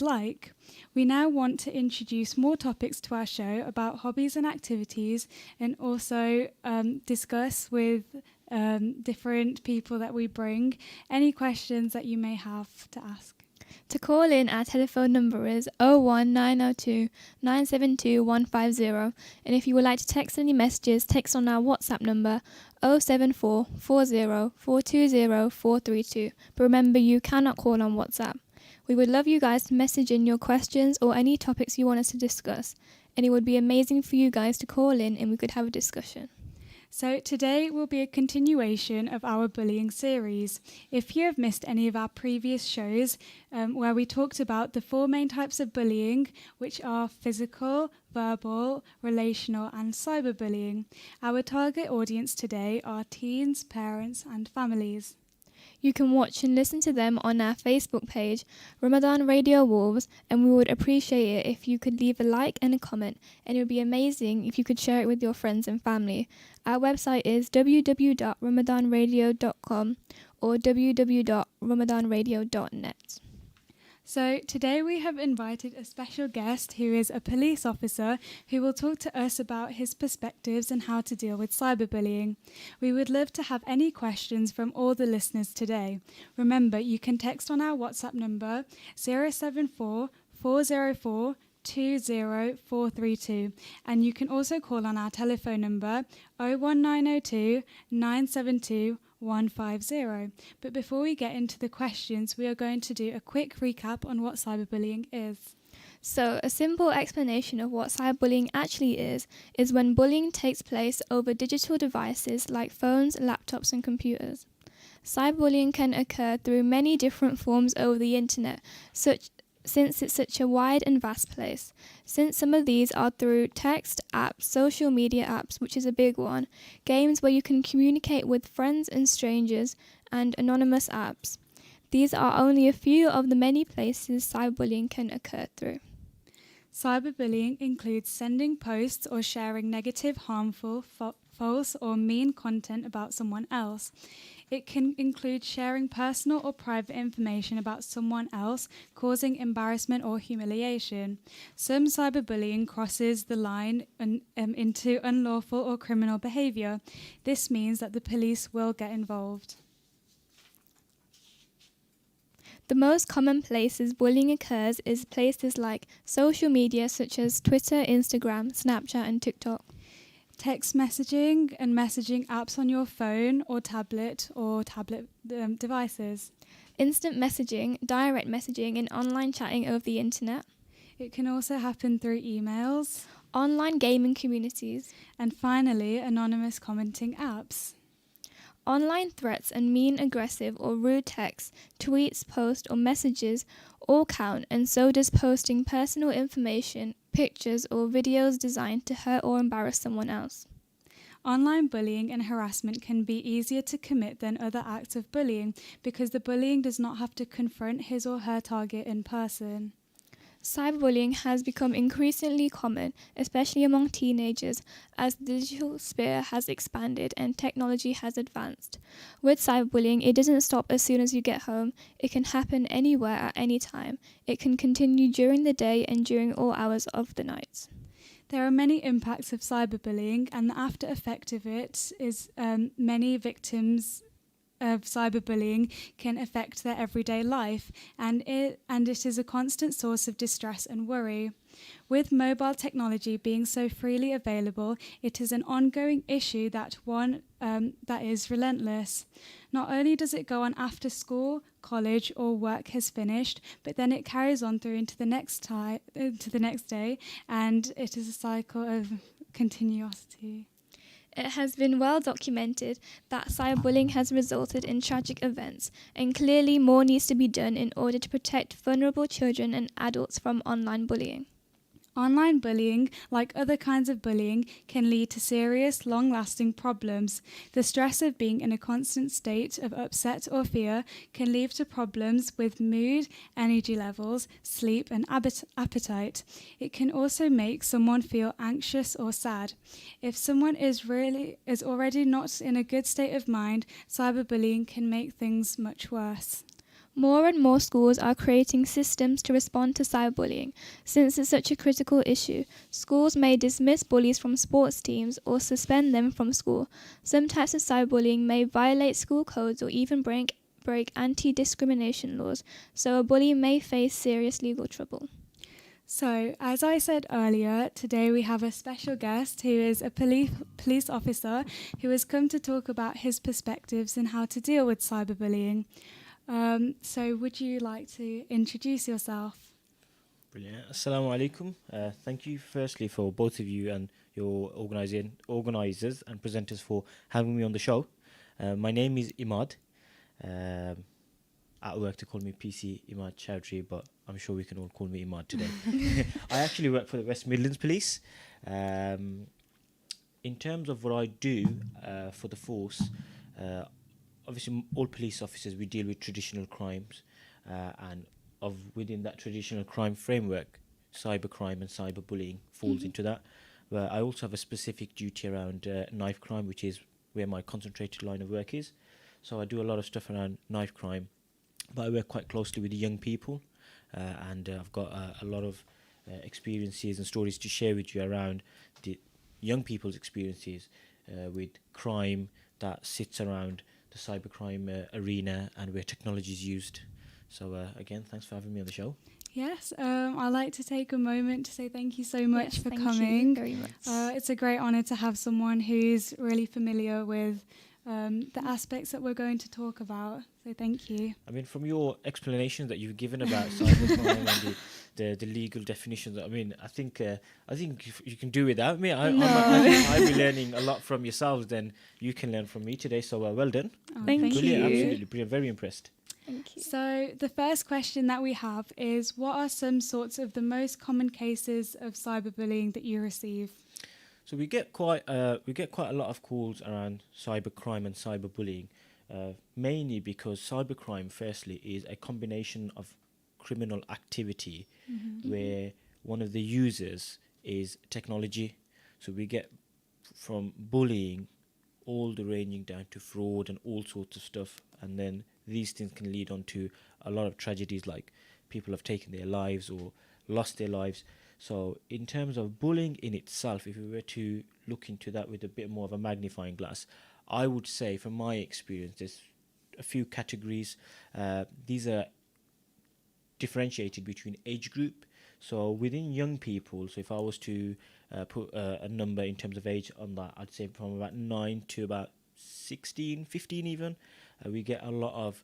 like. We now want to introduce more topics to our show about hobbies and activities, and also discuss with different people that we bring any questions that you may have to ask. To call in, our telephone number is 01902 972 150, and if you would like to text any messages, text on our WhatsApp number 074 40 420 432. But remember, you cannot call on WhatsApp. We would love you guys to message in your questions or any topics you want us to discuss, and it would be amazing for you guys to call in and we could have a discussion. So today will be a continuation of our bullying series. If you have missed any of our previous shows where we talked about the 4 main types of bullying, which are physical, verbal, relational and cyberbullying, our target audience today are teens, parents and families. You can watch and listen to them on our Facebook page, Ramadan Radio Wolves, and we would appreciate it if you could leave a like and a comment, and it would be amazing if you could share it with your friends and family. Our website is www.ramadanradio.com or www.ramadanradio.net. So today we have invited a special guest who is a police officer who will talk to us about his perspectives and how to deal with cyberbullying. We would love to have any questions from all the listeners today. Remember, you can text on our WhatsApp number 074 404 20432, and you can also call on our telephone number 01902 972 150. But before we get into the questions, we are going to do a quick recap on what cyberbullying is. So, a simple explanation of what cyberbullying actually is when bullying takes place over digital devices like phones, laptops and computers. Cyberbullying can occur through many different forms over the internet, since it's such a wide and vast place. Since some of these are through text, apps, social media apps, which is a big one, games where you can communicate with friends and strangers, and anonymous apps. These are only a few of the many places cyberbullying can occur through. Cyberbullying includes sending posts or sharing negative, harmful, false or mean content about someone else. It can include sharing personal or private information about someone else, causing embarrassment or humiliation. Some cyberbullying crosses the line into unlawful or criminal behaviour. This means that the police will get involved. The most common places bullying occurs is places like social media such as Twitter, Instagram, Snapchat and TikTok. Text messaging and messaging apps on your phone or tablet devices. Instant messaging, direct messaging and online chatting over the internet. It can also happen through emails. Online gaming communities. And finally, anonymous commenting apps. Online threats and mean, aggressive or rude texts, tweets, posts or messages all count, and so does posting personal information, pictures or videos designed to hurt or embarrass someone else. Online bullying and harassment can be easier to commit than other acts of bullying because the bullying does not have to confront his or her target in person. Cyberbullying has become increasingly common, especially among teenagers, as the digital sphere has expanded and technology has advanced. With cyberbullying, it doesn't stop as soon as you get home. It can happen anywhere at any time. It can continue during the day and during all hours of the night. There are many impacts of cyberbullying, and the after effect of it is many victims of cyberbullying can affect their everyday life, and it is a constant source of distress and worry. With mobile technology being so freely available, it is an ongoing issue that is relentless. Not only does it go on after school, college or work has finished, but then it carries on through into the next day, and it is a cycle of continuosity. It has been well documented that cyberbullying has resulted in tragic events, and clearly more needs to be done in order to protect vulnerable children and adults from online bullying. Online bullying, like other kinds of bullying, can lead to serious, long-lasting problems. The stress of being in a constant state of upset or fear can lead to problems with mood, energy levels, sleep and appetite. It can also make someone feel anxious or sad. If someone is already not in a good state of mind, cyberbullying can make things much worse. More and more schools are creating systems to respond to cyberbullying. Since it's such a critical issue, schools may dismiss bullies from sports teams or suspend them from school. Some types of cyberbullying may violate school codes or even break anti-discrimination laws, so a bully may face serious legal trouble. So, as I said earlier, today we have a special guest who is a police officer who has come to talk about his perspectives and how to deal with cyberbullying. So would you like to introduce yourself? Brilliant. Assalamu alaikum. Thank you firstly for both of you and your organisers and presenters for having me on the show. My name is Imad. At work they call me PC Imad Chowdhury, but I'm sure we can all call me Imad today. I actually work for the West Midlands Police. In terms of what I do for the force, obviously all police officers, we deal with traditional crimes, and within that traditional crime framework, cybercrime and cyberbullying falls into that. But I also have a specific duty around knife crime, which is where my concentrated line of work is. So I do a lot of stuff around knife crime, but I work quite closely with the young people, and I've got a lot of experiences and stories to share with you around the young people's experiences with crime that sits around the cybercrime arena and where technology is used. So again, thanks for having me on the show. Yes, I'd like to take a moment to say thank you so much for thank coming. You very much. It's a great honour to have someone who's really familiar with the aspects that we're going to talk about. So thank you. I mean, from your explanations that you've given about cybercrime and the legal definitions, I mean, I think you can do without me. I'll be learning a lot from yourselves. Then you can learn from me today. So well done. Oh, Thank you. Brilliant, absolutely brilliant. Very impressed. Thank you. So the first question that we have is, what are some sorts of the most common cases of cyberbullying that you receive? So we get quite a lot of calls around cybercrime and cyberbullying, mainly because cybercrime, firstly, is a combination of criminal activity where one of the users is technology. So we get from bullying all the ranging down to fraud and all sorts of stuff, and then these things can lead on to a lot of tragedies, like people have taken their lives or lost their lives. So in terms of bullying in itself, if we were to look into that with a bit more of a magnifying glass, I would say from my experience there's a few categories. These are differentiated between age group. So within young people, so if I was to put a number in terms of age on that, I'd say from about 9 to about 16, 15 even, we get a lot of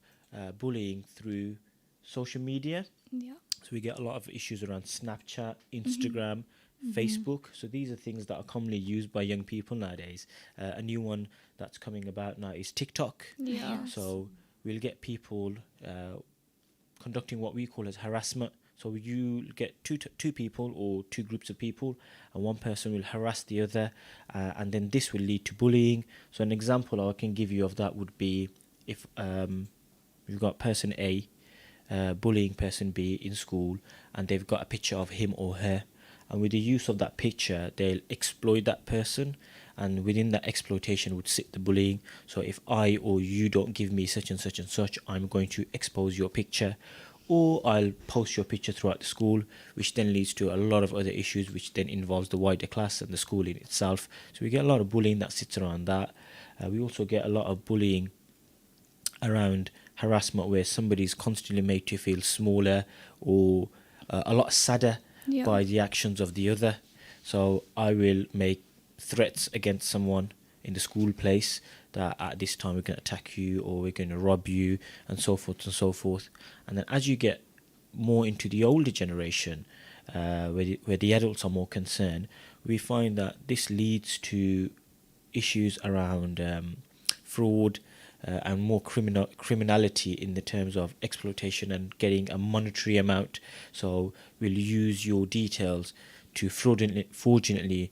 bullying through social media. Yeah. So we get a lot of issues around Snapchat, Instagram, Facebook. So these are things that are commonly used by young people nowadays. A new one that's coming about now is TikTok. Yeah. Yes. So we'll get people conducting what we call as harassment. So you get two people or two groups of people, and one person will harass the other, and then this will lead to bullying. So an example I can give you of that would be if you've got person A bullying person B in school, and they've got a picture of him or her, and with the use of that picture they'll exploit that person, and within that exploitation would sit the bullying. So if I or you don't give me such and such and such, I'm going to expose your picture, or I'll post your picture throughout the school, which then leads to a lot of other issues, which then involves the wider class and the school in itself. So we get a lot of bullying that sits around that. We also get a lot of bullying around harassment, where somebody's constantly made to feel smaller or a lot sadder by the actions of the other. So I will make threats against someone in the school place that at this time we're going to attack you or we're going to rob you, and so forth and so forth. And then as you get more into the older generation, where the adults are more concerned, we find that this leads to issues around fraud, and more criminality in the terms of exploitation and getting a monetary amount. So we'll use your details to fraudulently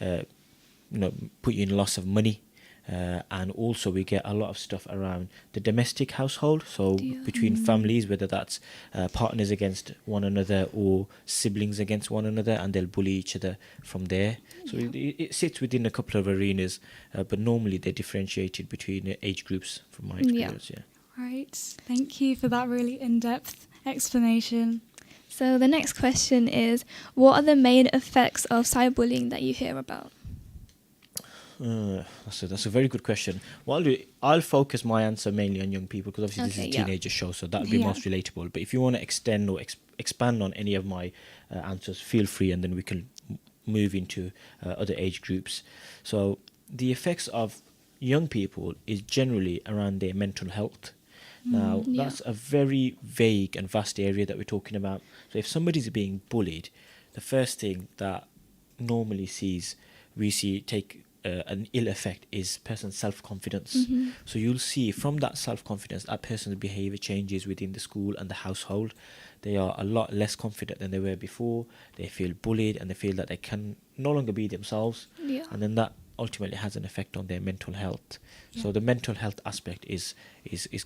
put you in loss of money. And also we get a lot of stuff around the domestic household, so between families, whether that's partners against one another or siblings against one another, and they'll bully each other from there. So it sits within a couple of arenas, but normally they're differentiated between age groups from my experience. Right. Thank you for that really in-depth explanation. So the next question is, what are the main effects of cyberbullying that you hear about? That's a very good question. What I'll do, I'll focus my answer mainly on young people because obviously this is a Okay, teenager show, so that would be Yeah. most relatable. But if you want to extend or expand on any of my answers, feel free, and then we can move into other age groups. So the effects of young people is generally around their mental health. Now, Yeah. that's a very vague and vast area that we're talking about. So if somebody's being bullied, the first thing that normally we see take an ill effect is person's self-confidence. So you'll see from that self-confidence, that person's behavior changes within the school and the household. They are a lot less confident than they were before. They feel bullied and they feel that they can no longer be themselves. Yeah. And then that ultimately has an effect on their mental health. So the mental health aspect is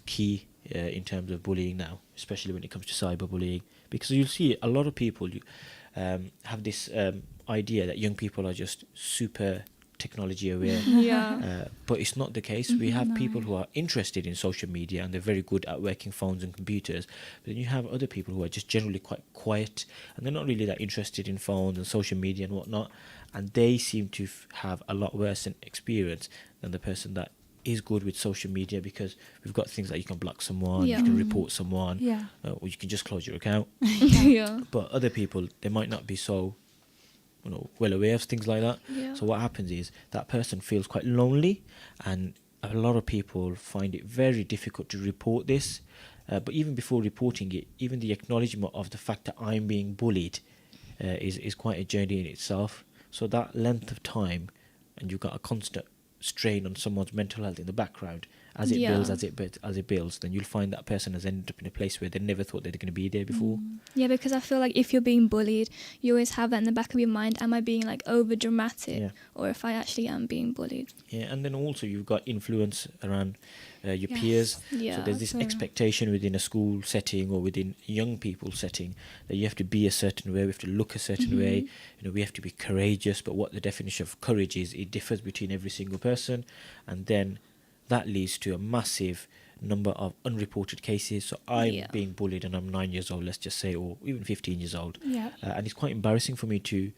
key in terms of bullying now, especially when it comes to cyberbullying, because you'll see a lot of people have this idea that young people are just super technology aware. Yeah. But it's not the case. We have people who are interested in social media and they're very good at working phones and computers. But then you have other people who are just generally quite quiet and they're not really that interested in phones and social media and whatnot. And they seem to have a lot worse an experience than the person that is good with social media, because we've got things like you can block someone, Yeah. you can report someone, Yeah. or you can just close your account. Yeah. But other people, they might not be so well aware of things like that. Yeah. So what happens is that person feels quite lonely, and a lot of people find it very difficult to report this. But even before reporting it, even the acknowledgement of the fact that I'm being bullied is quite a journey in itself. So that length of time, and you've got a constant strain on someone's mental health in the background, as it builds, as it builds, then you'll find that person has ended up in a place where they never thought they were going to be there before. Yeah, because I feel like if you're being bullied, you always have that in the back of your mind. Am I being like over dramatic, Yeah. or if I actually am being bullied? Yeah, and then also you've got influence around your Yes. peers. Yeah. So there's this So- expectation within a school setting or within young people setting that you have to be a certain way, we have to look a certain way, we have to be courageous. But what the definition of courage is, it differs between every single person, and then that leads to a massive number of unreported cases. So I'm being bullied and I'm 9 years old, let's just say, or even 15 years old, Yeah. and it's quite embarrassing for me to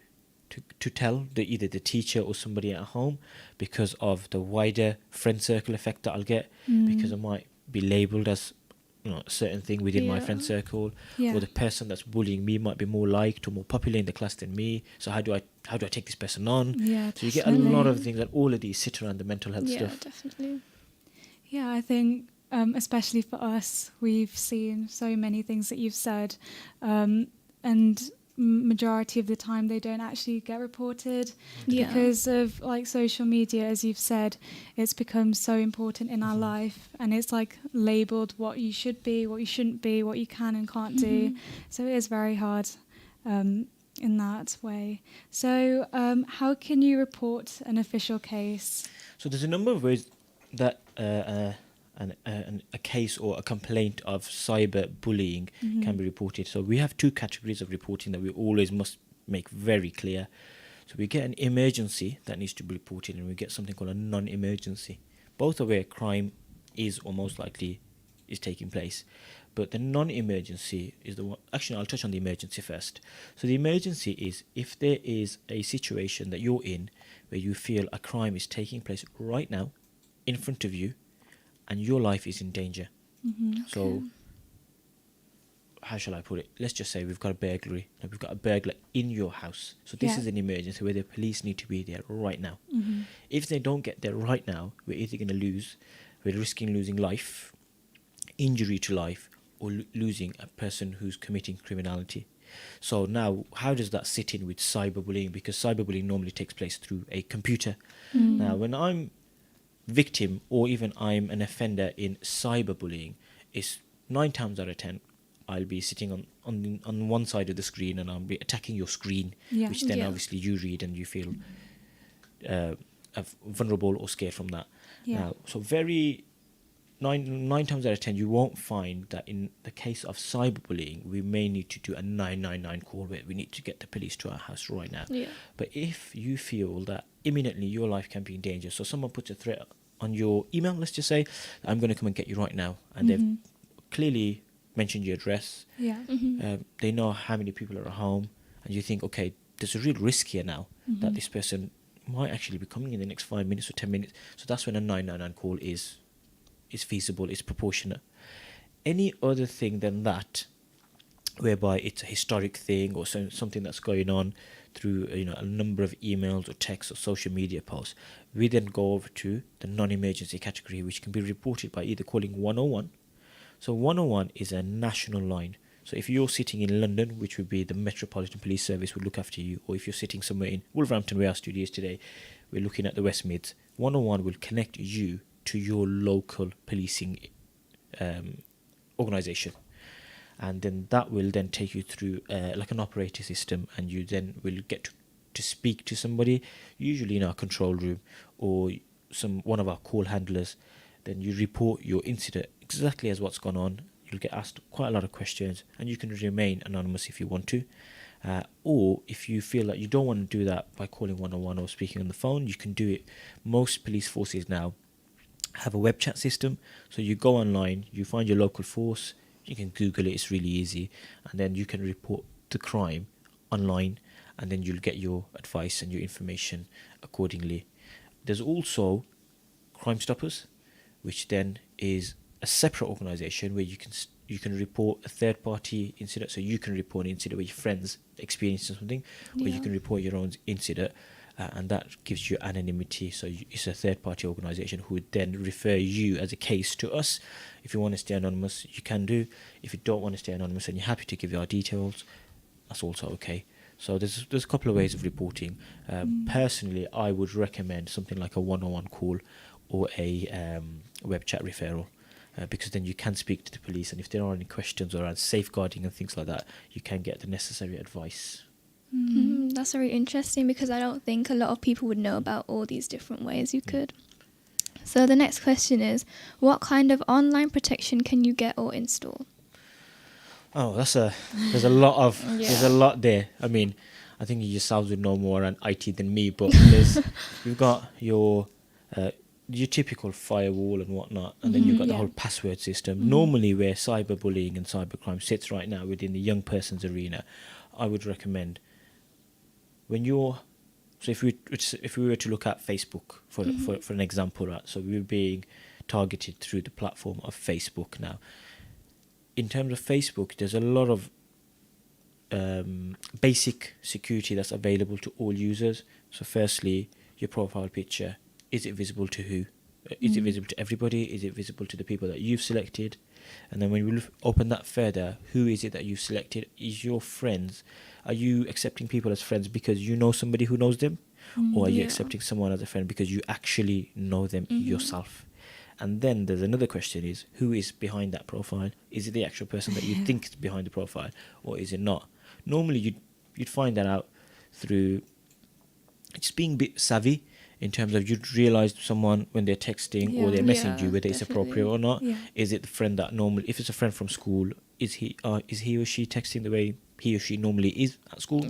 tell either the teacher or somebody at home, because of the wider friend circle effect that I'll get, because I might be labelled as a certain thing within my friend circle, Yeah. or the person that's bullying me might be more liked or more popular in the class than me. So how do I take this person on? Yeah. So you get a lot of things, that all of these sit around the mental health Yeah, stuff. definitely. Yeah, I think especially for us, we've seen so many things that you've said, and majority of the time they don't actually get reported because of like social media. As you've said, it's become so important in our life, and it's like labeled what you should be, what you shouldn't be, what you can and can't do. So it is very hard in that way. So how can you report an official case? So there's a number of ways that a case or a complaint of cyber bullying can be reported. So we have two categories of reporting that we always must make very clear. So we get an emergency that needs to be reported, and we get something called a non-emergency. Both are where crime is or most likely is taking place. But the non-emergency is the one. Actually, I'll touch on the emergency first. So the emergency is if there is a situation that you're in where you feel a crime is taking place right now in front of you, and your life is in danger. So, how shall I put it? Let's just say we've got a burglary. We've got a burglar in your house. So this is an emergency where the police need to be there right now. If they don't get there right now, we're either going to we're risking losing life, injury to life, or losing a person who's committing criminality. So now, how does that sit in with cyberbullying? Because cyberbullying normally takes place through a computer. Now, when I'm victim or even I'm an offender in cyberbullying, is 9 times out of 10 I'll be sitting on one side of the screen and I'll be attacking your screen, which then obviously you read and you feel vulnerable or scared from that. Now, so very 9 times out of 10 you won't find that in the case of cyberbullying we may need to do a 999 call where we need to get the police to our house right now. But if you feel that imminently your life can be in danger, so someone puts a threat on your email, let's just say, I'm going to come and get you right now. And they've clearly mentioned your address. Yeah. They know how many people are at home. And you think, okay, there's a real risk here now that this person might actually be coming in the next 5 minutes or 10 minutes. So that's when a 999 call is feasible, is proportionate. Any other thing than that, whereby it's a historic thing or something that's going on through a number of emails or texts or social media posts, we then go over to the non-emergency category, which can be reported by either calling 101. So 101 is a national line. So if you're sitting in London, which would be the Metropolitan Police Service, would look after you, or if you're sitting somewhere in Wolverhampton, where our studio is today, we're looking at the West Mids, 101 will connect you to your local policing organisation. And then that will then take you through like an operator system, and you then will get to speak to somebody, usually in our control room or one of our call handlers. Then you report your incident exactly as what's gone on. You'll get asked quite a lot of questions, and you can remain anonymous if you want to. Or if you feel like you don't want to do that by calling 101 or speaking on the phone, you can do it. Most police forces now have a web chat system. So you go online, you find your local force, you can Google it, it's really easy, and then you can report the crime online, and then you'll get your advice and your information accordingly. There's also Crime Stoppers, which then is a separate organisation where you can report a third party incident. So you can report an incident where your friends experienced something, or you can report your own incident, and that gives you anonymity. So it's a third party organisation who would then refer you as a case to us. If you want to stay anonymous, you can do. If you don't want to stay anonymous and you're happy to give our details, that's also okay. So there's a couple of ways of reporting. Personally, I would recommend something like a 101 call or a web chat referral, because then you can speak to the police, and if there are any questions around safeguarding and things like that, you can get the necessary advice. That's very interesting, because I don't think a lot of people would know about all these different ways you could. So the next question is, what kind of online protection can you get or install? Oh, there's a lot there. I mean, I think you yourselves would know more around IT than me, but you've got your typical firewall and whatnot, and then you've got the whole password system. Normally, where cyberbullying and cybercrime sits right now within the young person's arena, I would recommend if we were to look at Facebook for an example, right? So we're being targeted through the platform of Facebook now. In terms of Facebook, there's a lot of basic security that's available to all users. So firstly, your profile picture, is it visible to who? Is it visible to everybody? Is it visible to the people that you've selected? And then when we open that further, who is it that you've selected? Is your friends? Are you accepting people as friends because you know somebody who knows them? Or are you accepting someone as a friend because you actually know them yourself? And then there's another question is, who is behind that profile? Is it the actual person that you think is behind the profile, or is it not? Normally, you'd find that out through just being a bit savvy, in terms of you'd realise someone when they're texting or they're messaging you, whether it's appropriate or not. Is it the friend that normally, if it's a friend from school, is he or she texting the way he or she normally is at school?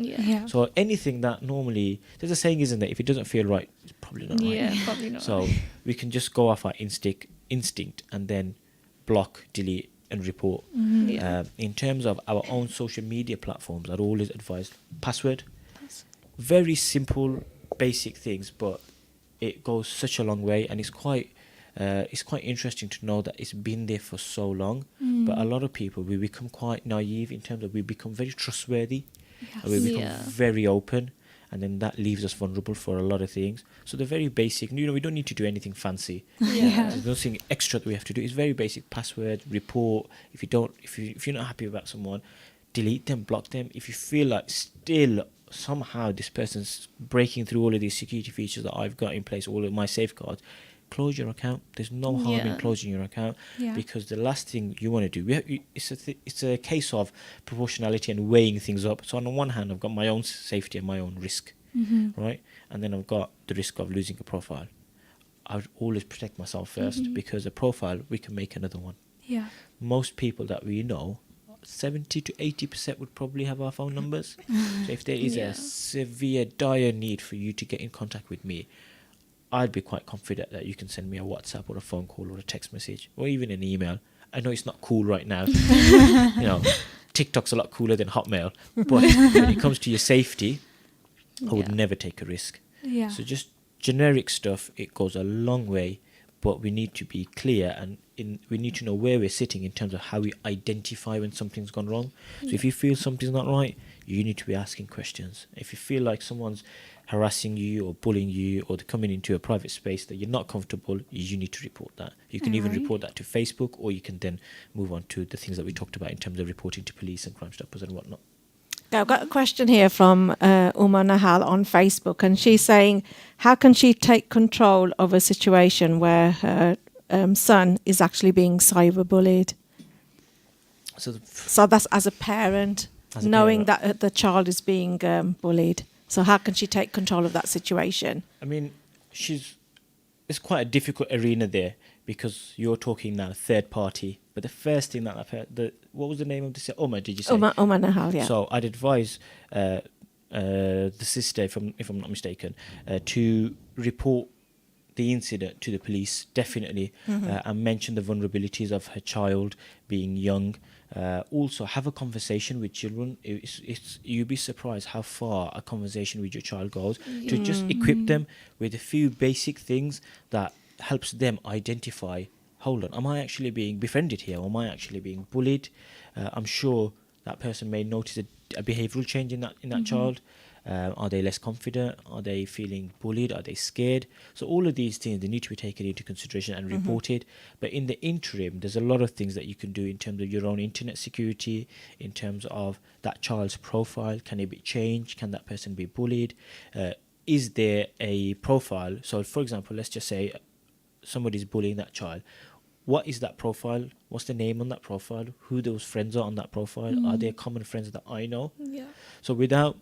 So anything that normally, there's a saying, isn't there, if it doesn't feel right, it's probably not right. Yeah, probably not. So we can just go off our instinct and then block, delete and report. In terms of our own social media platforms, I'd always advise password. Very simple, basic things, but it goes such a long way, and it's quite interesting to know that it's been there for so long. But a lot of people, we become quite naive in terms of we become very trustworthy, and we become very open, and then that leaves us vulnerable for a lot of things. So the very basic, we don't need to do anything fancy. There's nothing extra that we have to do. It's very basic: password, report. If you're not happy about someone, delete them, block them. If you feel like still somehow this person's breaking through all of these security features that I've got in place, all of my safeguards, close your account. There's no harm in closing your account, because the last thing you want to do, it's a case of proportionality and weighing things up. So on the one hand, I've got my own safety and my own risk, right? And then I've got the risk of losing a profile. I would always protect myself first, because a profile, we can make another one. Most people that we know, 70 to 80% would probably have our phone numbers. So if there is a severe, dire need for you to get in contact with me, I'd be quite confident that you can send me a WhatsApp or a phone call or a text message or even an email. I know it's not cool right now. You know, TikTok's a lot cooler than Hotmail. But when it comes to your safety, I would never take a risk. Yeah. So just generic stuff, it goes a long way, but we need to be clear and we need to know where we're sitting in terms of how we identify when something's gone wrong. So if you feel something's not right, you need to be asking questions. If you feel like someone's harassing you or bullying you or they're coming into a private space that you're not comfortable, you need to report that. You can even report that to Facebook, or you can then move on to the things that we talked about in terms of reporting to police and Crime Stoppers and whatnot. I've got a question here from Uma Nahal on Facebook, and she's saying, how can she take control of a situation where her son is actually being cyberbullied? So that's as a parent, knowing that the child is being bullied. So how can she take control of that situation? I mean, it's quite a difficult arena there because you're talking now third party. But the first thing that I've heard, what was the name of this? Uma, did you say? Uma Nahal, yeah. So I'd advise the sister, if I'm not mistaken, to report the incident to the police, definitely, and mention the vulnerabilities of her child being young. Also, have a conversation with children. You'd be surprised how far a conversation with your child goes to just equip them with a few basic things that helps them identify, hold on, am I actually being befriended here, or am I actually being bullied? I'm sure that person may notice a behavioral change in that child. Are they less confident? Are they feeling bullied? Are they scared? So all of these things, they need to be taken into consideration and reported. But in the interim, there's a lot of things that you can do in terms of your own internet security, in terms of that child's profile. Can it be changed? Can that person be bullied? Is there a profile? So for example, let's just say somebody's bullying that child. What is that profile? What's the name on that profile? Who those friends are on that profile? Are there common friends that I know? Yeah. So without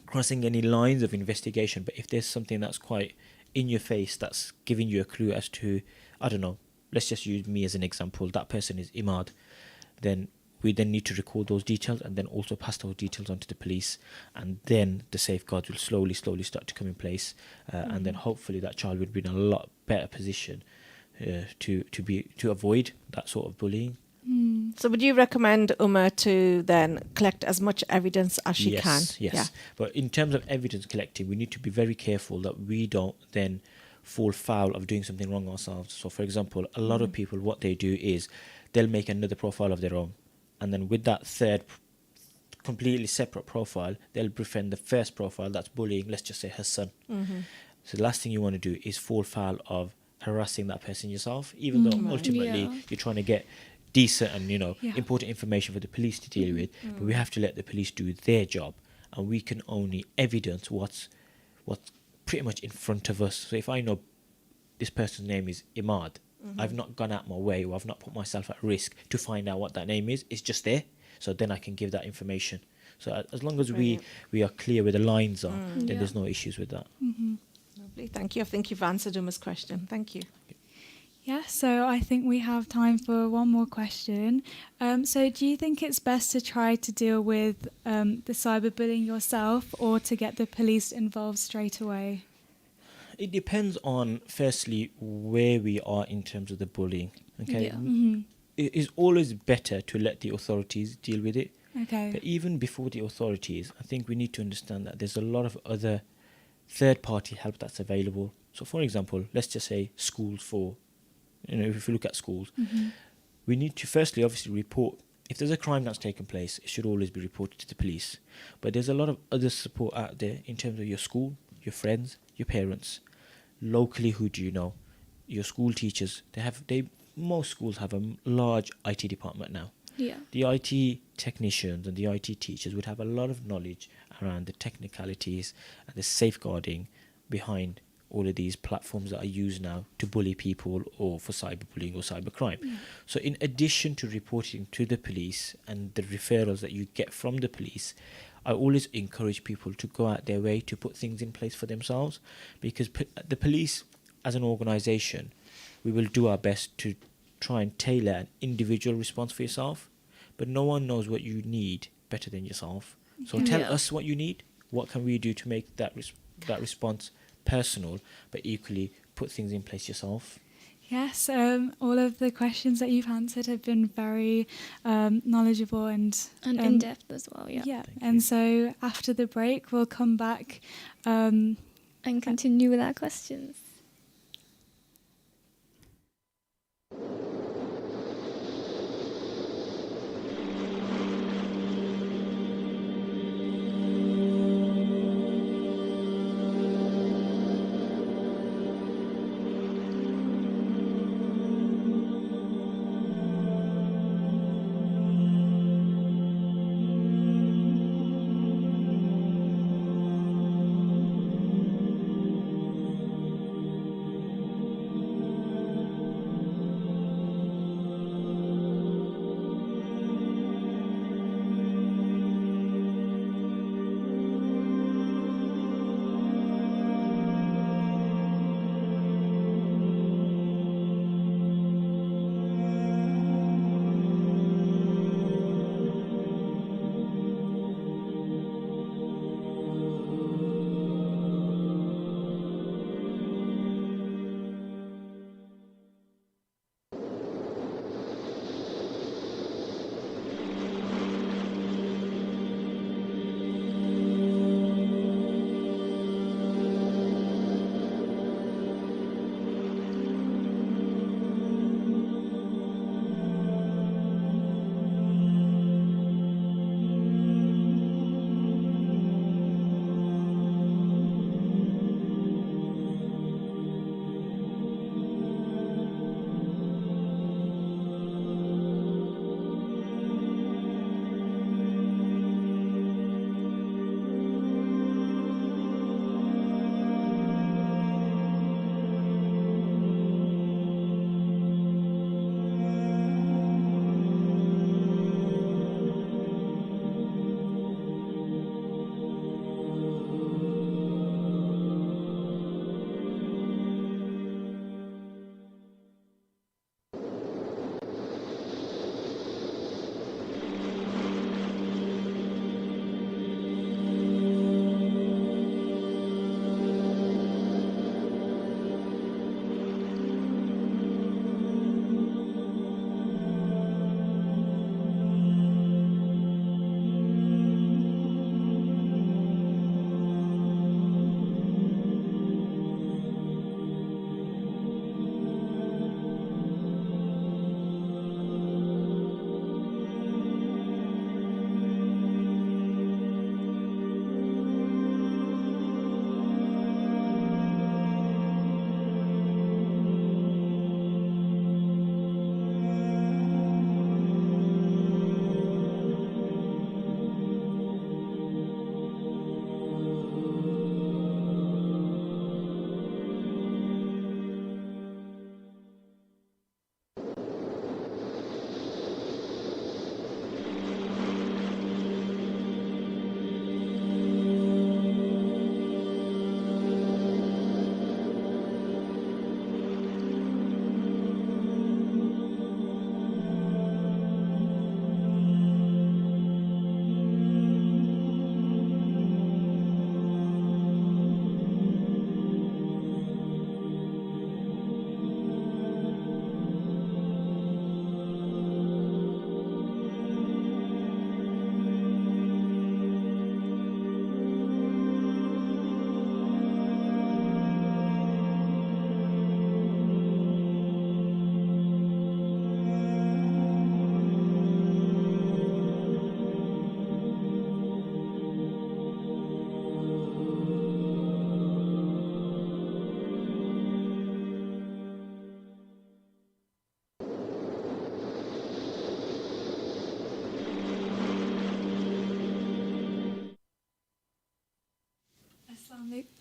crossing any lines of investigation, but if there's something that's quite in your face that's giving you a clue as to, I don't know, let's just use me as an example, that person is Imad, then we then need to record those details and then also pass those details on to the police, and then the safeguards will slowly start to come in place, and then hopefully that child would be in a lot better position to avoid that sort of bullying. So would you recommend Uma to then collect as much evidence as she can? Yes. Yeah. But in terms of evidence collecting, we need to be very careful that we don't then fall foul of doing something wrong ourselves. So for example, a lot of people, what they do is they'll make another profile of their own, and then with that third completely separate profile, they'll befriend the first profile that's bullying, let's just say her son. So the last thing you want to do is fall foul of harassing that person yourself, even though ultimately you're trying to get decent and important information for the police to deal with, but we have to let the police do their job, and we can only evidence what's pretty much in front of us. So if I know this person's name is Imad, I've not gone out my way, or I've not put myself at risk to find out what that name is. It's just there, so then I can give that information. So as long as we are clear where the lines are, then there's no issues with that. Lovely, thank you. I think you've answered Uma's question. Thank you. Yeah, so I think we have time for one more question. So do you think it's best to try to deal with the cyberbullying yourself, or to get the police involved straight away? It depends on, firstly, where we are in terms of the bullying. Okay, it is always better to let the authorities deal with it. Okay. But even before the authorities, I think we need to understand that there's a lot of other third-party help that's available. So, for example, let's just say schools for, if you look at schools, we need to firstly obviously report. If there's a crime that's taken place, it should always be reported to the police. But there's a lot of other support out there in terms of your school, your friends, your parents. Locally, who do you know? Your school teachers. Most schools have a large IT department now. Yeah. The IT technicians and the IT teachers would have a lot of knowledge around the technicalities and the safeguarding behind all of these platforms that are used now to bully people or for cyberbullying or cybercrime. So in addition to reporting to the police and the referrals that you get from the police, I always encourage people to go out their way to put things in place for themselves, because the police as an organisation, we will do our best to try and tailor an individual response for yourself, but no one knows what you need better than yourself. So tell us what you need. What can we do to make that response personal, but equally put things in place yourself? Yes, all of the questions that you've answered have been very knowledgeable and in depth as well. Yeah. Yeah, Thank and you. so after the break, we'll come back. And continue with our questions.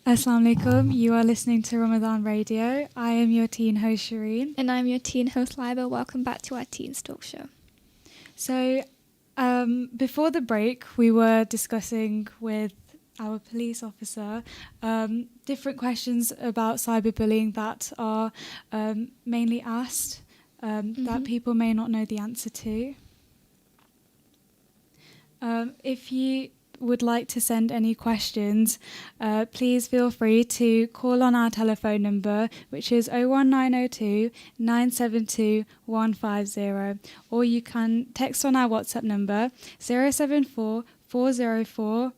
Assalamu alaikum. You are listening to Ramadan Radio. I am your teen host Shehreen. And I'm your teen host Lybah. Welcome back to our Teens Talk Show. So, before the break, we were discussing with our police officer different questions about cyberbullying that are mainly asked that people may not know the answer to. would like to send any questions, please feel free to call on our telephone number, which is 01902 972 150, or you can text on our WhatsApp number 074 404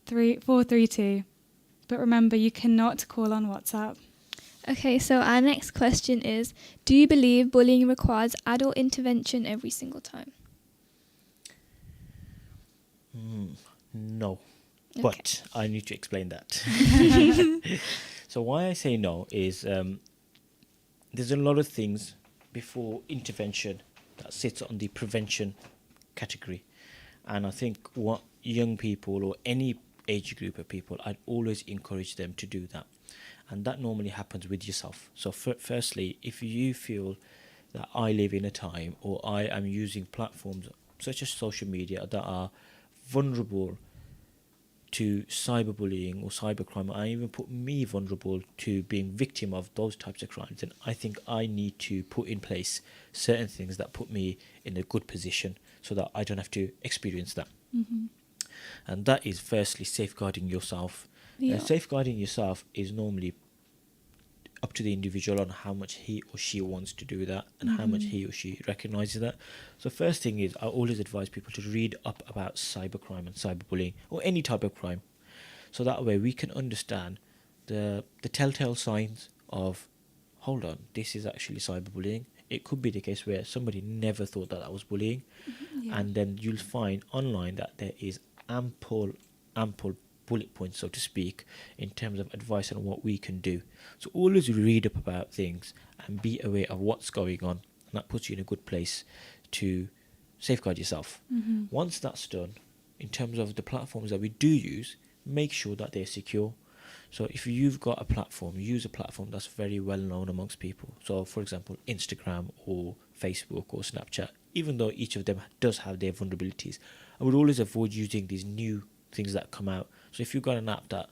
432. But remember, you cannot call on WhatsApp. Okay, so our next question is, do you believe bullying requires adult intervention every single time? No, Okay. but I need to explain that. So why I say no is there's a lot of things before intervention that sits on the prevention category. And I think what young people or any age group of people, I'd always encourage them to do that. And that normally happens with yourself. So firstly, if you feel that I live in a time or I am using platforms such as social media that are vulnerable to cyberbullying or cybercrime, I even put me vulnerable to being victim of those types of crimes, then I think I need to put in place certain things that put me in a good position so that I don't have to experience that. Mm-hmm. And that is firstly safeguarding yourself. Yeah. Safeguarding yourself is normally up to the individual on how much he or she wants to do that and how much he or she recognizes that. So first thing is, I always advise people to read up about cybercrime and cyberbullying or any type of crime, so that way we can understand the telltale signs of, hold on, this is actually cyberbullying. It could be the case where somebody never thought that was bullying. Yeah. And then you'll find online that there is ample bullet points, so to speak, in terms of advice on what we can do. So always read up about things and be aware of what's going on, and that puts you in a good place to safeguard yourself. Once that's done, in terms of the platforms that we do use, make sure that they're secure. So if you've got a platform, use a platform that's very well known amongst people. So for example, Instagram or Facebook or Snapchat, even though each of them does have their vulnerabilities, I would always avoid using these new things that come out. So if you've got an app that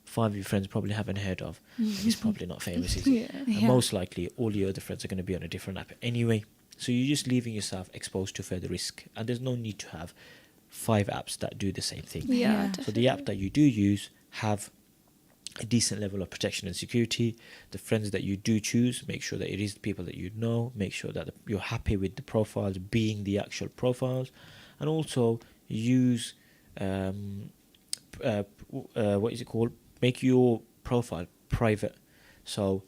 5 of your friends probably haven't heard of, then it's probably not famous, is it? Yeah. And most likely all your other friends are going to be on a different app anyway. So you're just leaving yourself exposed to further risk. And there's no need to have 5 apps that do the same thing. Yeah, So the app that you do use have a decent level of protection and security. The friends that you do choose, make sure that it is the people that you know. Make sure that you're happy with the profiles being the actual profiles. And also use what is it called? Make your profile private. So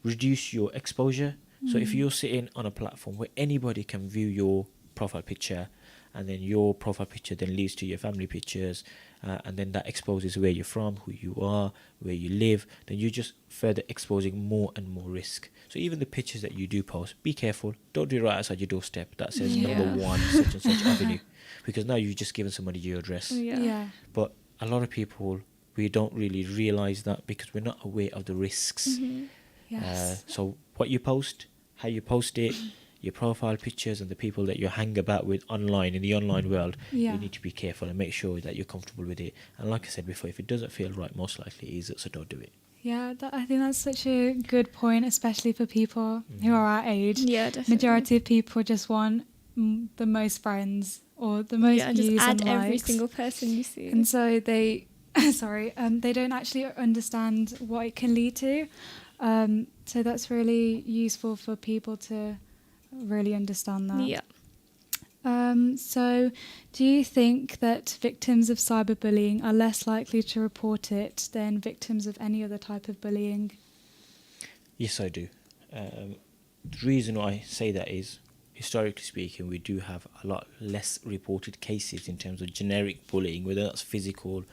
reduce your exposure. So if you're sitting on a platform where anybody can view your profile picture, and then your profile picture then leads to your family pictures, and then that exposes where you're from, who you are, where you live, then you're just further exposing more and more risk. So even the pictures that you do post, be careful. Don't do it right outside your doorstep that says number 1 such and such avenue, because now you've just given somebody your address. Yeah. But a lot of people, we don't really realize that because we're not aware of the risks. Yes. So what you post, how you post it, your profile pictures, and the people that you hang about with online in the online world, Yeah. you need to be careful and make sure that you're comfortable with it. And like I said before, if it doesn't feel right, most likely it is, so don't do it. Yeah, I think that's such a good point, especially for people who are our age. Yeah, definitely. Majority of people just want the most friends or the most Yeah, views just add and every likes. single person you see. And so they, they don't actually understand what it can lead to. So that's really useful for people to really understand that. Yeah. So do you think that victims of cyberbullying are less likely to report it than victims of any other type of bullying? Yes, I do. The reason why I say that is, historically speaking, we do have a lot less reported cases in terms of generic bullying, whether that's physical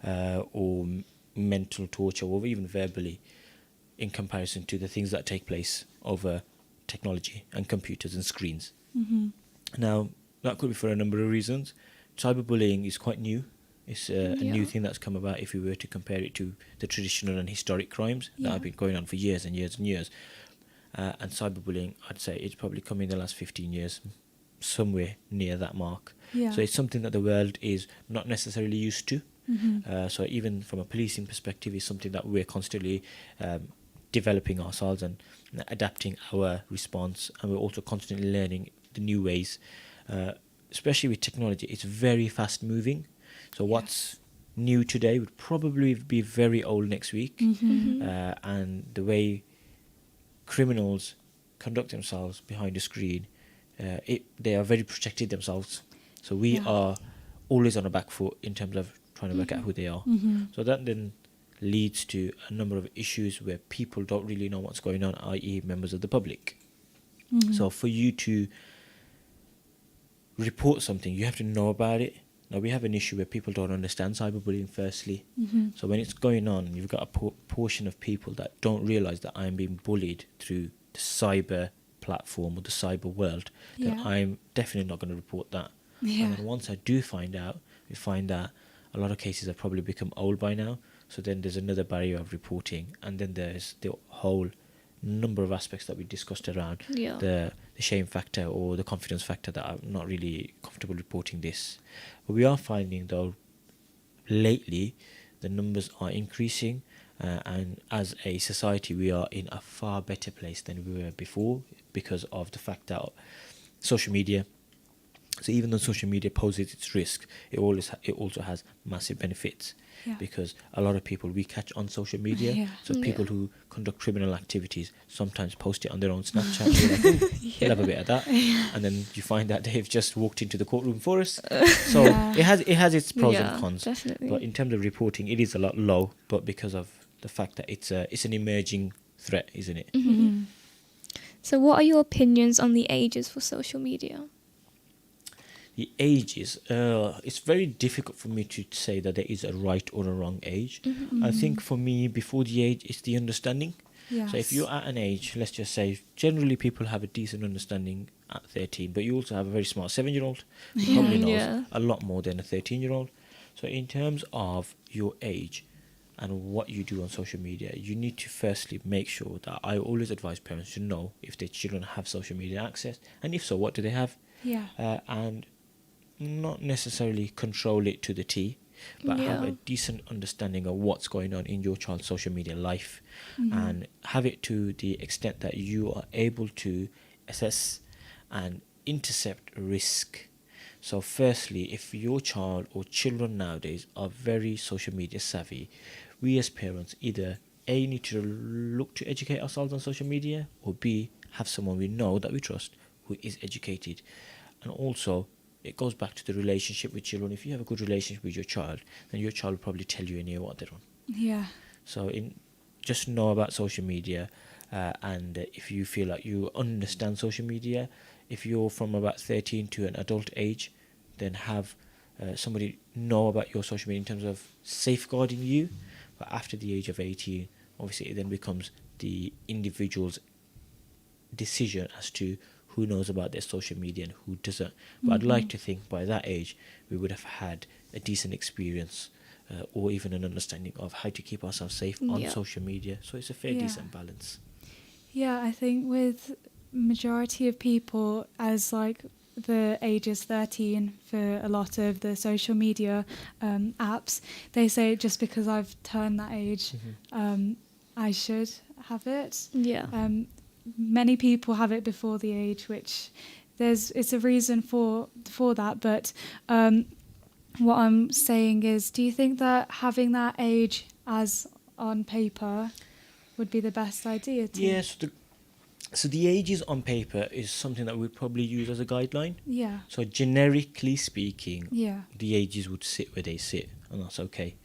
or mental torture or even verbally, in comparison to the things that take place over technology and computers and screens. Now, that could be for a number of reasons. Cyberbullying is quite new. It's a new thing that's come about if we were to compare it to the traditional and historic crimes that have been going on for years and years and years. And cyberbullying, I'd say it's probably come in the last 15 years, somewhere near that mark. Yeah. So it's something that the world is not necessarily used to. So even from a policing perspective, it's something that we're constantly developing ourselves and adapting our response. And we're also constantly learning the new ways, especially with technology. It's very fast moving. So what's new today would probably be very old next week. And the way criminals conduct themselves behind a screen, they are very protected themselves. So we are always on a back foot in terms of trying to work out who they are. So that then leads to a number of issues where people don't really know what's going on, i.e. members of the public. So for you to report something, you have to know about it. Now we have an issue where people don't understand cyberbullying firstly. So when it's going on, you've got a portion of people that don't realise that I'm being bullied through the cyber platform or the cyber world, then I'm definitely not going to report that. And then once I do find out, we find that a lot of cases have probably become old by now. So then there's another barrier of reporting, and then there's the whole number of aspects that we discussed around the shame factor or the confidence factor that I'm not really comfortable reporting this. But we are finding though lately the numbers are increasing, and as a society we are in a far better place than we were before because of the fact that social media. So even though social media poses its risk, it also has massive benefits, because a lot of people we catch on social media. So people who conduct criminal activities sometimes post it on their own Snapchat. You're like, oh, we'll have a bit of that, and then you find that they've just walked into the courtroom for us. So it has its pros and cons. Definitely. But in terms of reporting, it is a lot low. But because of the fact that it's an emerging threat, isn't it? So what are your opinions on the ages for social media? The ages, it's very difficult for me to say that there is a right or a wrong age. I think for me, before the age, it's the understanding. So if you're at an age, let's just say, generally people have a decent understanding at 13, but you also have a very smart 7-year-old who probably knows a lot more than a 13-year-old. So in terms of your age and what you do on social media, you need to firstly make sure that I always advise parents to know if their children have social media access, and if so, what do they have? And not necessarily control it to the T, but have a decent understanding of what's going on in your child's social media life, and have it to the extent that you are able to assess and intercept risk. So firstly, if your child or children nowadays are very social media savvy, we as parents either A, need to look to educate ourselves on social media, or B, have someone we know that we trust who is educated. And also, it goes back to the relationship with children. If you have a good relationship with your child, then your child will probably tell you any what they're on. So just know about social media, and if you feel like you understand social media, if you're from about 13 to an adult age, then have somebody know about your social media in terms of safeguarding you. But after the age of 18, obviously it then becomes the individual's decision as to who knows about their social media and who doesn't. But I'd like to think by that age we would have had a decent experience, or even an understanding of how to keep ourselves safe on social media. So it's a fair decent balance. I think with majority of people, as like the age is 13 for a lot of the social media apps, they say just because I've turned that age, I should have it. Many people have it before the age, which it's a reason for that. But what I'm saying is, do you think that having that age as on paper would be the best idea? So the ages on paper is something that we'd probably use as a guideline. So generically speaking, the ages would sit where they sit, and that's okay.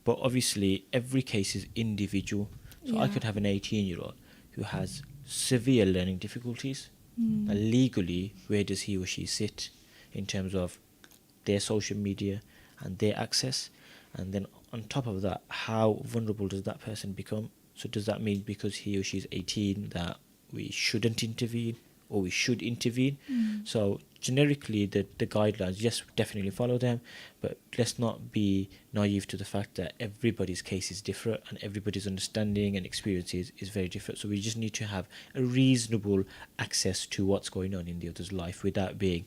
But obviously, every case is individual. So I could have an 18-year-old who has severe learning difficulties. And legally, where does he or she sit in terms of their social media and their access? And then on top of that, how vulnerable does that person become? So does that mean because he or she is 18 that we shouldn't intervene, or we should intervene? So generically, the guidelines, yes, definitely follow them, but let's not be naive to the fact that everybody's case is different and everybody's understanding and experiences is very different. So we just need to have a reasonable access to what's going on in the other's life without being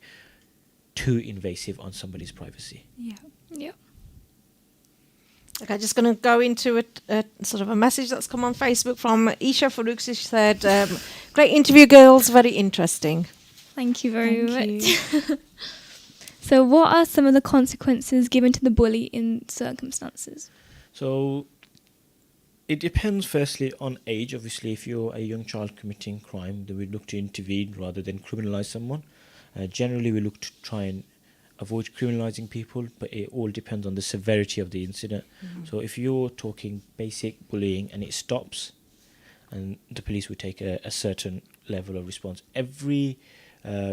too invasive on somebody's privacy. Okay, just going to go into a sort of a message that's come on Facebook from Isha Farouk. She said, great interview, girls, very interesting. Thank you very much. So what are some of the consequences given to the bully in circumstances? So it depends firstly on age. Obviously, if you're a young child committing crime, then we look to intervene rather than criminalize someone. Generally, we look to try and avoid criminalizing people, but it all depends on the severity of the incident. So if you're talking basic bullying and it stops, and the police would take a certain level of response. Every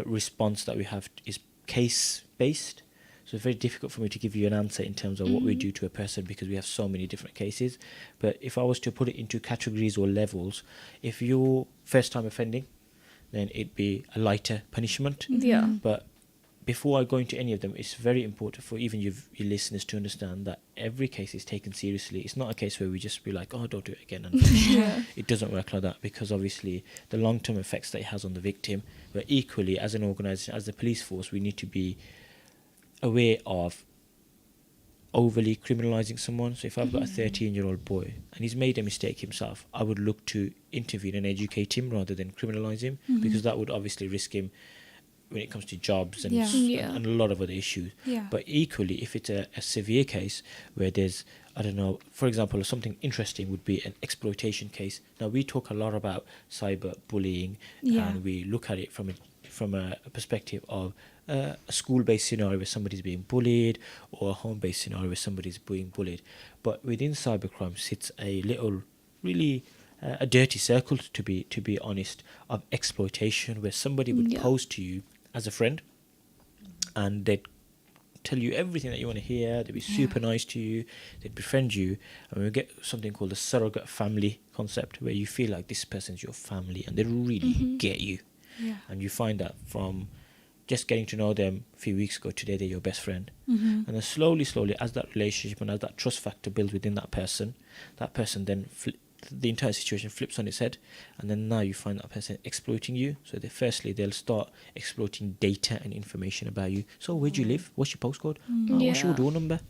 response that we have is case based, so it's very difficult for me to give you an answer in terms of what we do to a person because we have so many different cases. But if I was to put it into categories or levels, if you're first time offending, then it'd be a lighter punishment. Yeah. But before I go into any of them, it's very important for even your listeners to understand that every case is taken seriously. It's not a case where we just be like, oh, don't do it again. And Yeah. it doesn't work like that, because obviously the long-term effects that it has on the victim. But equally, as an organisation, as the police force, we need to be aware of overly criminalising someone. So if I've got a 13-year-old boy and he's made a mistake himself, I would look to intervene and educate him rather than criminalise him, because that would obviously risk him when it comes to jobs and, Yeah. Yeah. and a lot of other issues. Yeah. But equally, if it's a severe case where there's, I don't know, for example, something interesting would be an exploitation case. Now, we talk a lot about cyber bullying, Yeah. and we look at it from a perspective of a school-based scenario where somebody's being bullied, or a home-based scenario where somebody's being bullied. But within cybercrime sits a little, really a dirty circle, to be honest, of exploitation, where somebody would Yeah. pose to you as a friend, and they'd tell you everything that you want to hear. They'd be super nice to you. They'd befriend you, and we get something called the surrogate family concept, where you feel like this person's your family, and they really get you. Yeah. And you find that from just getting to know them a few weeks ago, today they're your best friend. And then slowly, as that relationship and as that trust factor builds within that person then the entire situation flips on its head, and then now you find that person exploiting you. So they'll start exploiting data and information about you. So where do you live? What's your postcode? What's your Yeah. door number?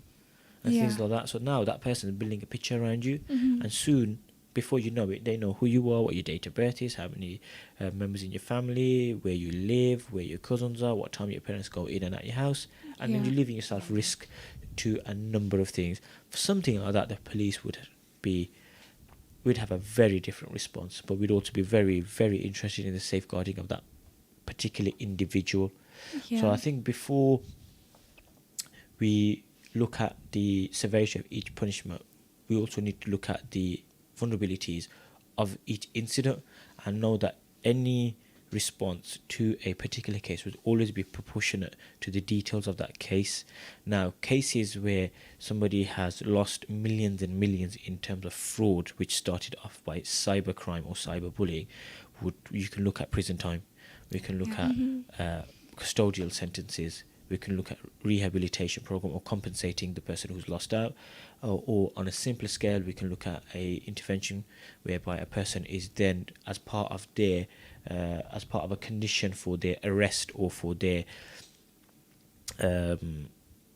And things Yeah. like that. So now that person is building a picture around you, and soon, before you know it, they know who you are, what your date of birth is, how many members in your family, where you live, where your cousins are, what time your parents go in and out your house, and then Yeah. you're leaving yourself risk to a number of things. For something like that, the police we'd have a very different response, but we'd also be very, very interested in the safeguarding of that particular individual. Yeah. So I think before we look at the severity of each punishment, we also need to look at the vulnerabilities of each incident, and know that any response to a particular case would always be proportionate to the details of that case. Now, cases where somebody has lost millions and millions in terms of fraud, which started off by cybercrime or cyberbullying, you can look at prison time. We can look at custodial sentences. We can look at rehabilitation program, or compensating the person who's lost out, or on a simpler scale, we can look at a intervention whereby a person is then, as part of a condition for their arrest or for their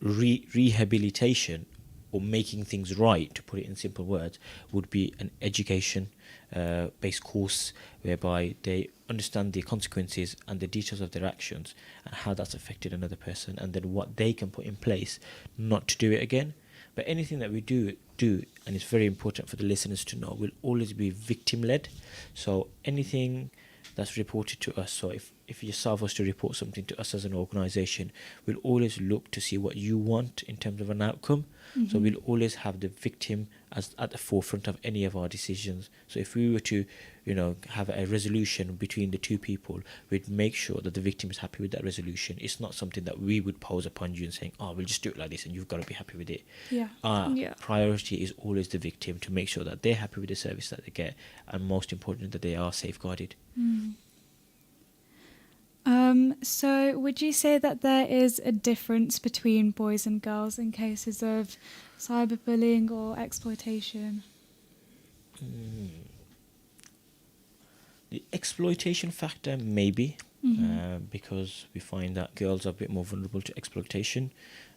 rehabilitation, or making things right, to put it in simple words, would be an education based course whereby they understand the consequences and the details of their actions and how that's affected another person, and then what they can put in place not to do it again. But anything that we do, and it's very important for the listeners to know, will always be victim led. So anything that's reported to us, so if yourself was to report something to us as an organisation, we'll always look to see what you want in terms of an outcome. So we'll always have the victim as at the forefront of any of our decisions. So if we were to, have a resolution between the two people, we'd make sure that the victim is happy with that resolution. It's not something that we would pose upon you and saying, oh, we'll just do it like this and you've got to be happy with it. Yeah. Our Yeah. priority is always the victim, to make sure that they're happy with the service that they get, and most importantly, that they are safeguarded. So would you say that there is a difference between boys and girls in cases of cyberbullying or exploitation? The exploitation factor, maybe, because we find that girls are a bit more vulnerable to exploitation.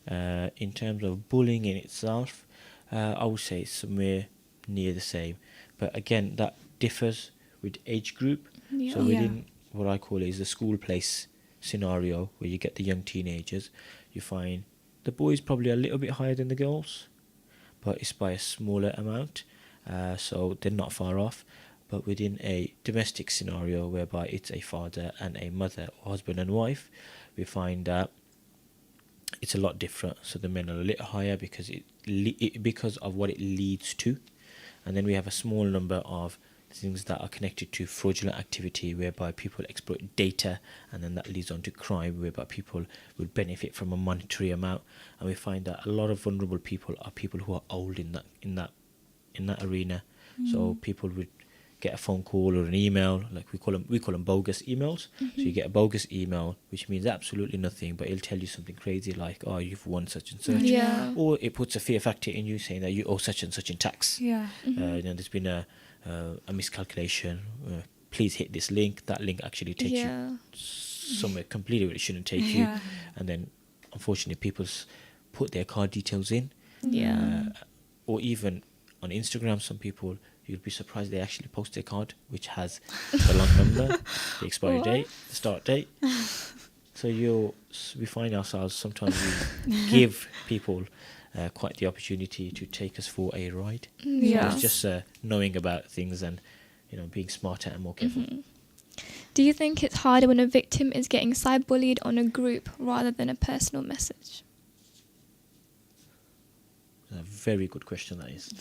In terms of bullying in itself, I would say it's somewhere near the same. But again, that differs with age group. Yeah. So within what I call is the school place scenario, where you get the young teenagers, you find the boys probably a little bit higher than the girls, but it's by a smaller amount, so they're not far off. But within a domestic scenario whereby it's a father and a mother, or husband and wife, we find that it's a lot different. So the men are a little higher because because of what it leads to, and then we have a small number of things that are connected to fraudulent activity, whereby people exploit data, and then that leads on to crime, whereby people will benefit from a monetary amount. And we find that a lot of vulnerable people are people who are old in that arena. So people would get a phone call or an email, like we call them bogus emails. So you get a bogus email, which means absolutely nothing, but it'll tell you something crazy like, oh, you've won such and such, Yeah. or it puts a fear factor in you saying that you owe such and such in tax. Yeah. There's been a miscalculation. Please hit this link. That link actually takes you somewhere completely where it shouldn't take you, Yeah. and then unfortunately people put their card details in. Or even on Instagram, some people, you'd be surprised, they actually post their card which has the long number, the expiry date, the start date. So we find ourselves sometimes we give people quite the opportunity to take us for a ride. Yeah. So it's just knowing about things and being smarter and more careful. Do you think it's harder when a victim is getting cyberbullied on a group rather than a personal message? A very good question, that is.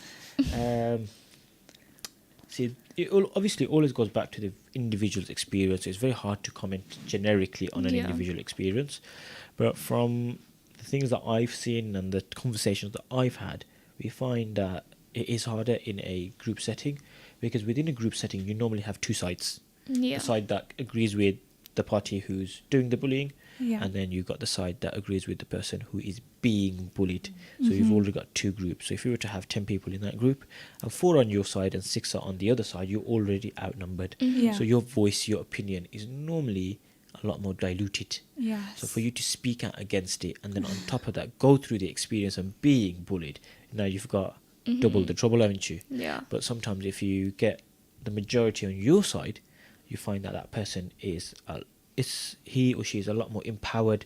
See, it obviously always goes back to the individual's experience. It's very hard to comment generically on an individual experience. But from the things that I've seen and the conversations that I've had, we find that it is harder in a group setting, because within a group setting, you normally have two sides. Yeah. The side that agrees with the party who's doing the bullying, Yeah. and then you've got the side that agrees with the person who is being bullied. So you've already got two groups. So if you were to have 10 people in that group and 4 on your side and 6 are on the other side, you're already outnumbered. Yeah. So your voice, your opinion is normally a lot more diluted. Yes. So for you to speak out against it, and then on top of that, go through the experience of being bullied, now you've got double the trouble, haven't you? Yeah. But sometimes if you get the majority on your side, you find that that person is he or she is a lot more empowered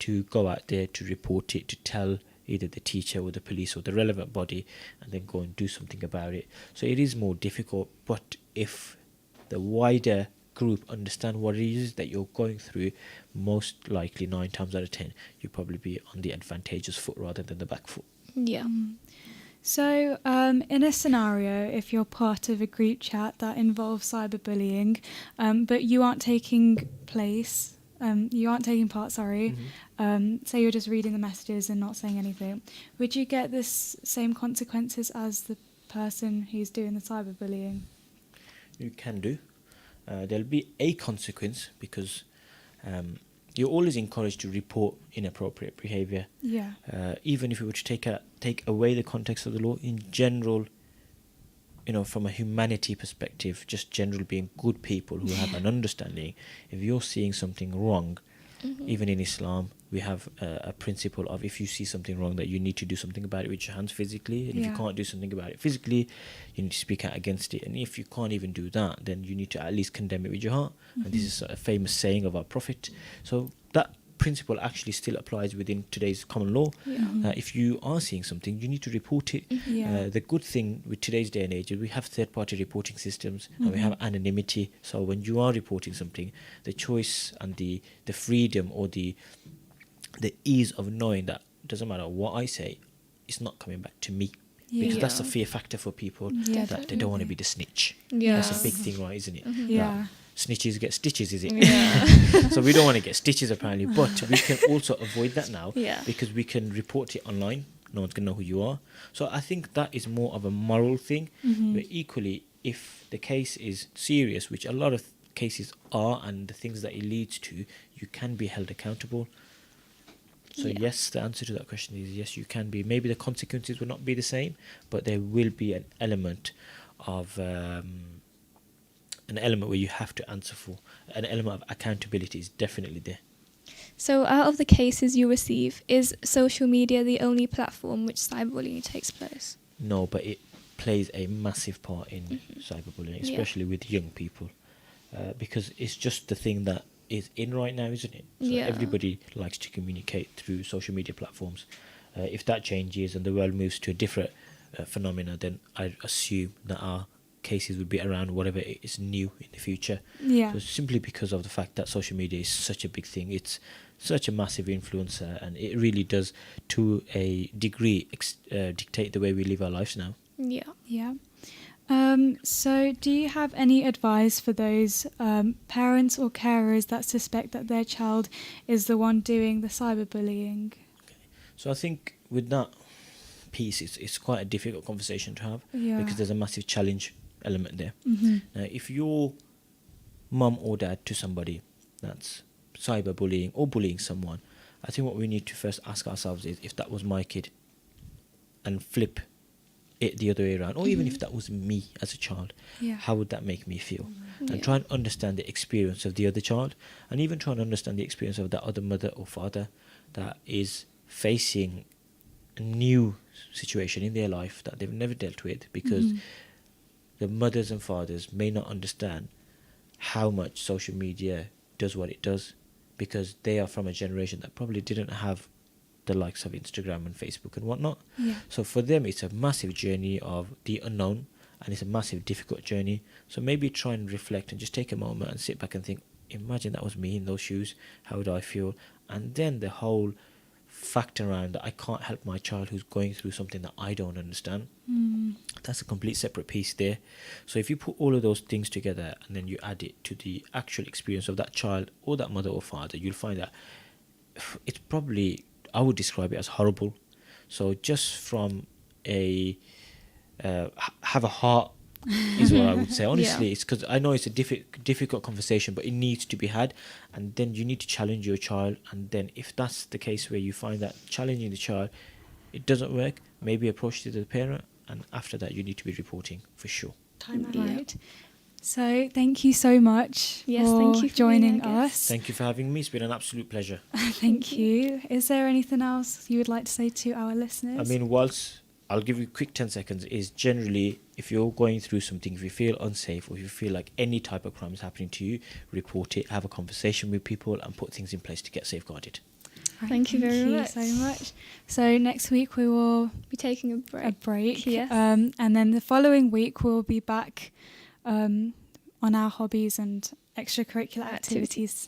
to go out there, to report it, to tell either the teacher or the police or the relevant body, and then go and do something about it. So it is more difficult, but if the wider group understand what it is that you're going through, most likely 9 times out of 10 you'll probably be on the advantageous foot rather than the back foot. Yeah. So, in a scenario, if you're part of a group chat that involves cyberbullying, but you aren't taking part, say you're just reading the messages and not saying anything, would you get this same consequences as the person who's doing the cyberbullying? You can do. There'll be a consequence, because you're always encouraged to report inappropriate behaviour. Yeah. Even if we were to take away the context of the law, in general, from a humanity perspective, just general being good people who have an understanding, if you're seeing something wrong, even in Islam, we have a principle of, if you see something wrong, that you need to do something about it with your hands physically, and if you can't do something about it physically, you need to speak out against it, and if you can't even do that, then you need to at least condemn it with your heart. And this is a famous saying of our Prophet. So that principle actually still applies within today's common law. If you are seeing something, you need to report it. The good thing with today's day and age is we have third-party reporting systems, and we have anonymity. So when you are reporting something, the choice and the freedom, or the ease of knowing that doesn't matter what I say, it's not coming back to me. Because that's a fear factor for people, that they don't want to be the snitch. That's a big thing, right, isn't it? Yeah. Snitches get stitches, is it? Yeah. So we don't want to get stitches, apparently, but we can also avoid that now, Yeah. because we can report it online. No one's going to know who you are. So I think that is more of a moral thing. But equally, if the case is serious, which a lot of cases are, and the things that it leads to, you can be held accountable. So yes, the answer to that question is yes, you can be. Maybe the consequences will not be the same, but there will be an element of where you have to answer for. An element of accountability is definitely there. So out of the cases you receive, is social media the only platform which cyberbullying takes place? No, but it plays a massive part in cyberbullying, especially with young people, because it's just the thing that is in right now, isn't it? So Yeah. everybody likes to communicate through social media platforms. If that changes and the world moves to a different phenomena, then I assume that our cases would be around whatever is new in the future. Yeah. So simply because of the fact that social media is such a big thing, it's such a massive influencer, and it really does, to a degree, dictate the way we live our lives now. Yeah. Yeah. So, do you have any advice for those parents or carers that suspect that their child is the one doing the cyberbullying? So I think with that piece, it's quite a difficult conversation to have, Yeah. because there's a massive challenge element there. Mm-hmm. Now, if you're mum or dad to somebody that's cyberbullying or bullying someone, I think what we need to first ask ourselves is, if that was my kid, and flip it the other way around, or even if that was me as a child, Yeah. how would that make me feel? Yeah. And try and understand the experience of the other child, and even try and understand the experience of that other mother or father that is facing a new situation in their life that they've never dealt with, because Mhm. the mothers and fathers may not understand how much social media does what it does, because they are from a generation that probably didn't have the likes of Instagram and Facebook and whatnot. Yeah. So for them, it's a massive journey of the unknown, and it's a massive, difficult journey. So maybe try and reflect and just take a moment and sit back and think, imagine that was me in those shoes. How would I feel? And then the whole fact around that I can't help my child who's going through something that I don't understand. Mm. That's a complete separate piece there. So if you put all of those things together and then you add it to the actual experience of that child or that mother or father, you'll find that it's probably, I would describe it as horrible. So just from a have a heart is what I would say. Honestly, Yeah. it's because I know it's a difficult conversation, but it needs to be had. And then you need to challenge your child. And then if that's the case where you find that challenging the child, it doesn't work, maybe approach to the parent. And after that, you need to be reporting for sure. Time out. Yeah. Right. So, thank you so much Yes, for thank you for joining being our us. guest. Thank you for having me. It's been an absolute pleasure. Thank you. Is there anything else you would like to say to our listeners? I mean, whilst I'll give you a quick 10 seconds, is generally, if you're going through something, if you feel unsafe or if you feel like any type of crime is happening to you, report it, have a conversation with people and put things in place to get safeguarded. Right, Thank you very much. so much. So next week we will Be taking a break. a break, Yes. and then the following week we'll be back on our hobbies and extracurricular activities.